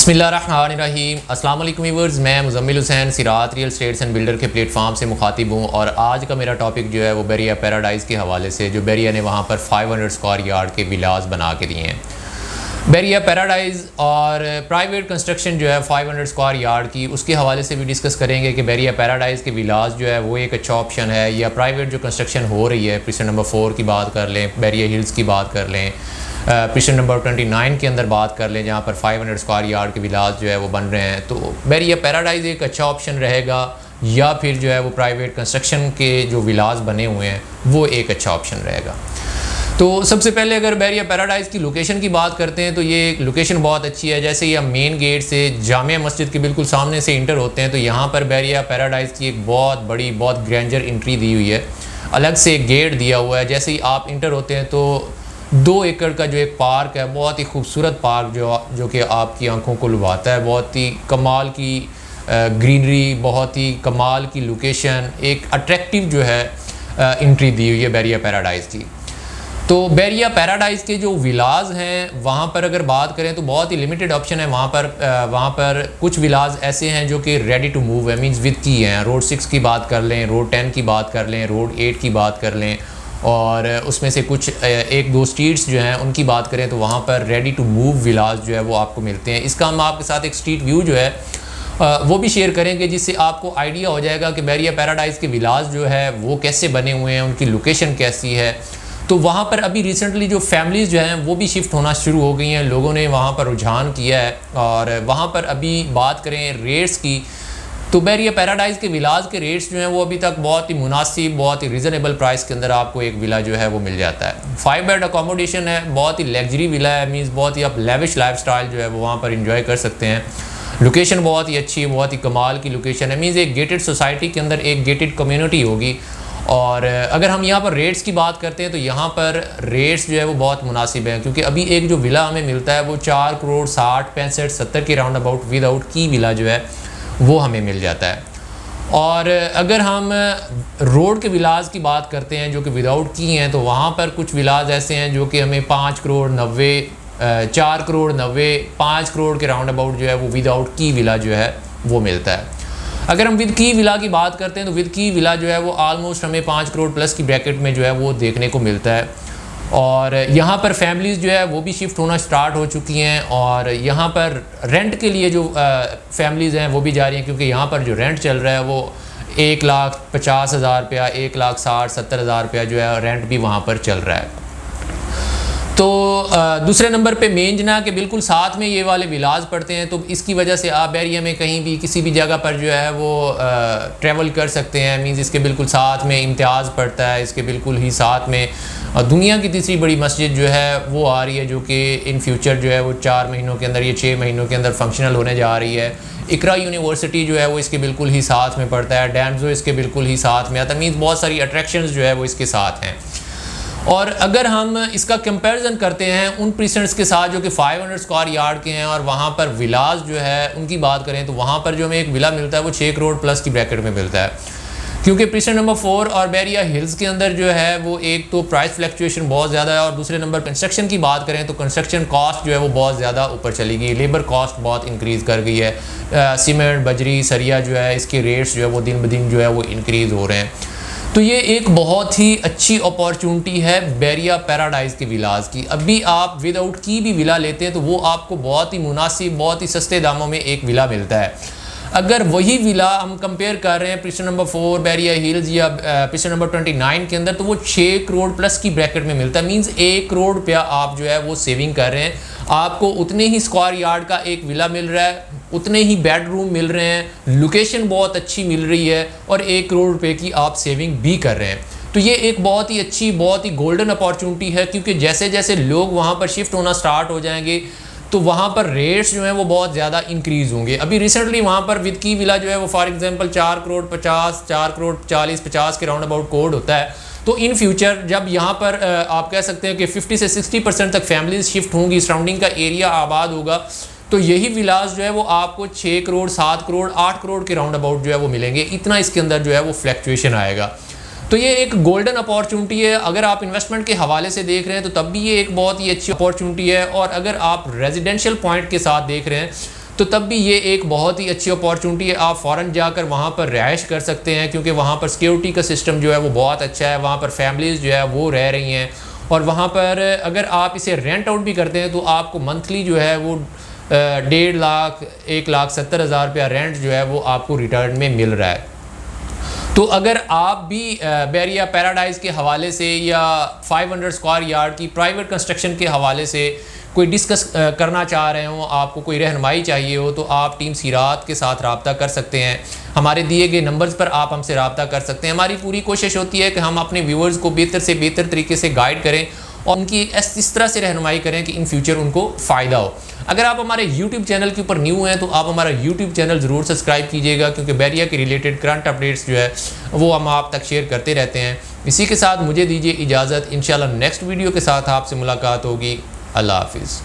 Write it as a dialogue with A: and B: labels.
A: बिस्मिल्लाहिर्रहमानिर्रहीम। अस्सलाम वालेकुम व्यूअर्स, मैं मुज़म्मिल हुसैन सिरात रियल एस्टेट्स एंड बिल्डर के प्लेटफॉर्म से मुखातिब हूँ और आज का मेरा टॉपिक जो है वो बेरिया पैराडाइज़ के हवाले से, जो बेरिया ने वहाँ पर 500 स्क्वायर यार्ड के विलास बना के दिए हैं। बेरिया पैराडाइज़ और प्राइवेट कंस्ट्रक्शन जो है 500 स्क्वायर यार्ड की, उसके हवाले से भी डिस्कस करेंगे कि बेरिया पैराडाइज़ के विलास जो है वो एक अच्छा ऑप्शन है या प्राइवेट जो कंस्ट्रक्शन हो रही है, प्रीसेंट नंबर 4 की बात कर लें, बेरिया हिल्स की बात कर लें, प्रीसेंट नंबर 29 के अंदर बात कर लें जहाँ पर 500 स्क्वायर यार्ड के विलास जो है वो बन रहे हैं, तो बेरिया पैराडाइज़ एक अच्छा ऑप्शन रहेगा या फिर जो है वो प्राइवेट कंस्ट्रक्शन के जो विलास बने हुए हैं वो एक अच्छा ऑप्शन रहेगा। तो सबसे पहले अगर बेरिया पैराडाइज़ की लोकेशन की बात करते हैं तो ये लोकेशन बहुत अच्छी है। जैसे ही हम मेन गेट से जामिया मस्जिद के बिल्कुल सामने से इंटर होते हैं तो यहाँ पर बेरिया पैराडाइज़ की एक बहुत बड़ी, बहुत ग्रैंडर एंट्री दी हुई है, अलग से एक गेट दिया हुआ है। जैसे ही आप इंटर होते हैं तो 2 एकड़ का जो एक पार्क है, बहुत ही खूबसूरत पार्क जो कि आपकी आंखों को लुभाता है, बहुत ही कमाल की ग्रीनरी, बहुत ही कमाल की लोकेशन, एक अट्रैक्टिव जो है एंट्री दी हुई है बेरिया पैराडाइज़ की। तो बेरिया पैराडाइज़ के जो विलाज हैं वहाँ पर अगर बात करें तो बहुत ही लिमिटेड ऑप्शन है। वहाँ पर कुछ विलाज ऐसे हैं जो कि रेडी टू मूव है, मींस विद की हैं। रोड 6 की बात कर लें, रोड 10 की बात कर लें, रोड 8 की बात कर लें, और उसमें से कुछ 1-2 स्ट्रीट्स जो हैं उनकी बात करें तो वहाँ पर रेडी टू मूव विलाज जो है वो आपको मिलते हैं। इसका हम आपके साथ एक स्ट्रीट व्यू जो है वो भी शेयर करेंगे, जिससे आपको आइडिया हो जाएगा कि बेरिया पैराडाइज़ के विलाज जो है वो कैसे बने हुए हैं, उनकी लोकेशन कैसी है। तो वहाँ पर अभी रिसेंटली जो फैमिलीज़ जो हैं वो भी शिफ्ट होना शुरू हो गई हैं, लोगों ने वहाँ पर रुझान किया है। और वहाँ पर अभी बात करें रेट्स की तो बेरिया पैराडाइज़ के विलाज के रेट्स जो हैं वो अभी तक बहुत ही मुनासिब, बहुत ही रीज़नेबल प्राइस के अंदर आपको एक विला जो है वो मिल जाता है। 5 बेड अकोमोडेशन है, बहुत ही लग्जरी विला है, मीन्स बहुत ही आप लेविश लाइफस्टाइल जो है वो वहाँ पर इंजॉय कर सकते हैं। लोकेशन बहुत ही अच्छी है, बहुत ही कमाल की लोकेशन है, मीन्स एक गेटेड सोसाइटी के अंदर एक गेटेड कम्युनिटी होगी। और अगर हम यहाँ पर रेट्स की बात करते हैं तो यहाँ पर रेट्स जो है वो बहुत मुनासिब हैं, क्योंकि अभी एक जो विला हमें मिलता है वो 4 करोड़ 60, 65, 70 के राउंड अबाउट विदाउट की विला जो है वो हमें मिल जाता है। और अगर हम रोड के विलास की बात करते हैं जो कि विदाउट की हैं, तो वहाँ पर कुछ विलास ऐसे हैं जो कि हमें 5 करोड़ 90, 4 करोड़ 90, 5 करोड़ के राउंड अबाउट जो है वो विदाउट की विला जो है वो मिलता है। अगर हम विद की विला की बात करते हैं तो विद की विला जो है वो आलमोस्ट हमें 5 करोड़ प्लस की ब्रैकेट में जो है वो देखने को मिलता है। और यहाँ पर फैमिलीज़ जो है वो भी शिफ्ट होना स्टार्ट हो चुकी हैं और यहाँ पर रेंट के लिए जो फैमिलीज़ हैं वो भी जा रही हैं, क्योंकि यहाँ पर जो रेंट चल रहा है वो 1,50,000 रुपया, 1,60,70,000 रुपया जो है रेंट भी वहाँ पर चल रहा है। तो दूसरे नंबर पे मेन जना के बिल्कुल साथ में ये वाले विलाज पड़ते हैं, तो इसकी वजह से आप एरिया में कहीं भी किसी भी जगह पर जो है वो ट्रैवल कर सकते हैं। मींस इसके बिल्कुल साथ में इम्तियाज़ पड़ता है, इसके बिल्कुल ही साथ में दुनिया की तीसरी बड़ी मस्जिद जो है वो आ रही है, जो कि इन फ्यूचर जो है वो 4 महीनों के अंदर या 6 महीनों के अंदर फंक्शनल होने जा रही है। इकरा यूनिवर्सिटी जो है वो इसके बिल्कुल ही साथ में पड़ता है, डैमजो इसके बिल्कुल ही साथ में आता है। मीन्स बहुत सारी अट्रैक्शंस जो है वो इसके साथ हैं। और अगर हम इसका कंपैरिजन करते हैं उन प्रीसेंट्स के साथ जो कि 500 स्क्वायर यार्ड के हैं और वहाँ पर विलास जो है उनकी बात करें तो वहाँ पर जो हमें एक विला मिलता है वो 6 करोड़ प्लस की ब्रैकेट में मिलता है, क्योंकि प्रीसेंट नंबर 4 और बेरिया हिल्स के अंदर जो है वो एक तो प्राइस फ्लक्चुएशन बहुत ज़्यादा है और दूसरे नंबर कंस्ट्रक्शन की बात करें तो कंस्ट्रक्शन कॉस्ट जो है वो बहुत ज़्यादा ऊपर चली गई, लेबर कॉस्ट बहुत इंक्रीज़ कर गई है। सीमेंट, बजरी, सरिया जो है इसके रेट्स जो है वो दिन ब दिन जो है वो इंक्रीज़ हो रहे हैं। तो ये एक बहुत ही अच्छी अपॉर्चुनिटी है बेरिया पैराडाइज़ के विलास की। अभी आप विदाउट की भी विला लेते हैं तो वो आपको बहुत ही मुनासिब, बहुत ही सस्ते दामों में एक विला मिलता है। अगर वही विला हम कंपेयर कर रहे हैं प्रीसेंट नंबर 4 बेरिया हिल्स या प्रीसेंट नंबर 29 के अंदर, तो वो 6 करोड़ प्लस की ब्रैकेट में मिलता है। मींस 1 करोड़ रुपया आप जो है वो सेविंग कर रहे हैं। आपको उतने ही स्क्वायर यार्ड का एक विला मिल रहा है, उतने ही बेडरूम मिल रहे हैं, लोकेशन बहुत अच्छी मिल रही है और 1 करोड़ रुपये की आप सेविंग भी कर रहे हैं। तो ये एक बहुत ही अच्छी, बहुत ही गोल्डन अपॉर्चुनिटी है, क्योंकि जैसे जैसे लोग वहाँ पर शिफ्ट होना स्टार्ट हो जाएंगे तो वहाँ पर रेट्स जो हैं वो बहुत ज़्यादा इंक्रीज़ होंगे। अभी रिसेंटली वहाँ पर विद की विला जो है वो फॉर एग्जांपल 4 करोड़ 50, 4 करोड़ 40, 50 के राउंड अबाउट कोड होता है। तो इन फ्यूचर जब यहाँ पर आप कह सकते हैं कि 50 से 60% तक फैमिलीज शिफ्ट होंगी, सराउंडिंग का एरिया आबाद होगा, तो यही विलास जो है वो आपको 6 करोड़ 7 करोड़ 8 करोड़ के राउंड अबाउट जो है वो मिलेंगे। इतना इसके अंदर जो है वो फ्लक्चुएशन आएगा। तो ये एक गोल्डन अपॉर्चुनिटी है। अगर आप इन्वेस्टमेंट के हवाले से देख रहे हैं तो तब भी ये एक बहुत ही अच्छी अपॉर्चुनिटी है, और अगर आप रेजिडेंशियल पॉइंट के साथ देख रहे हैं तो तब भी ये एक बहुत ही अच्छी अपॉर्चुनिटी है, आप फ़ौरन जाकर वहाँ पर रिहाइश कर सकते हैं, क्योंकि वहाँ पर सिक्योरिटी का सिस्टम जो है वो बहुत अच्छा है, वहाँ पर फैमिलीज़ जो है वो रह रही हैं, और वहाँ पर अगर आप इसे रेंट आउट भी करते हैं तो आपको मंथली जो है वो 1.5 लाख 1,70,000 रुपया रेंट जो है वो आपको रिटर्न में मिल रहा है। तो अगर आप भी बैरिया पैराडाइज़ के हवाले से या 500 स्क्वायर यार्ड की प्राइवेट कंस्ट्रक्शन के हवाले से कोई डिस्कस करना चाह रहे हो, आपको कोई रहनुमाई चाहिए हो, तो आप टीम सीरात के साथ रब्ता कर सकते हैं। हमारे दिए गए नंबर्स पर आप हमसे रब्ता कर सकते हैं। हमारी पूरी कोशिश होती है कि हम अपने व्यूअर्स को बेहतर से बेहतर तरीके से गाइड करें और उनकी इस तरह से रहनुमाई करें कि इन फ्यूचर उनको फ़ायदा हो। अगर आप हमारे YouTube चैनल के ऊपर न्यू हैं तो आप हमारा YouTube चैनल ज़रूर सब्सक्राइब कीजिएगा, क्योंकि बैरिया के रिलेटेड करंट अपडेट्स जो है वो हम आप तक शेयर करते रहते हैं। इसी के साथ मुझे दीजिए इजाज़त, इंशाल्लाह नेक्स्ट वीडियो के साथ आपसे मुलाकात होगी। अल्लाह हाफिज़।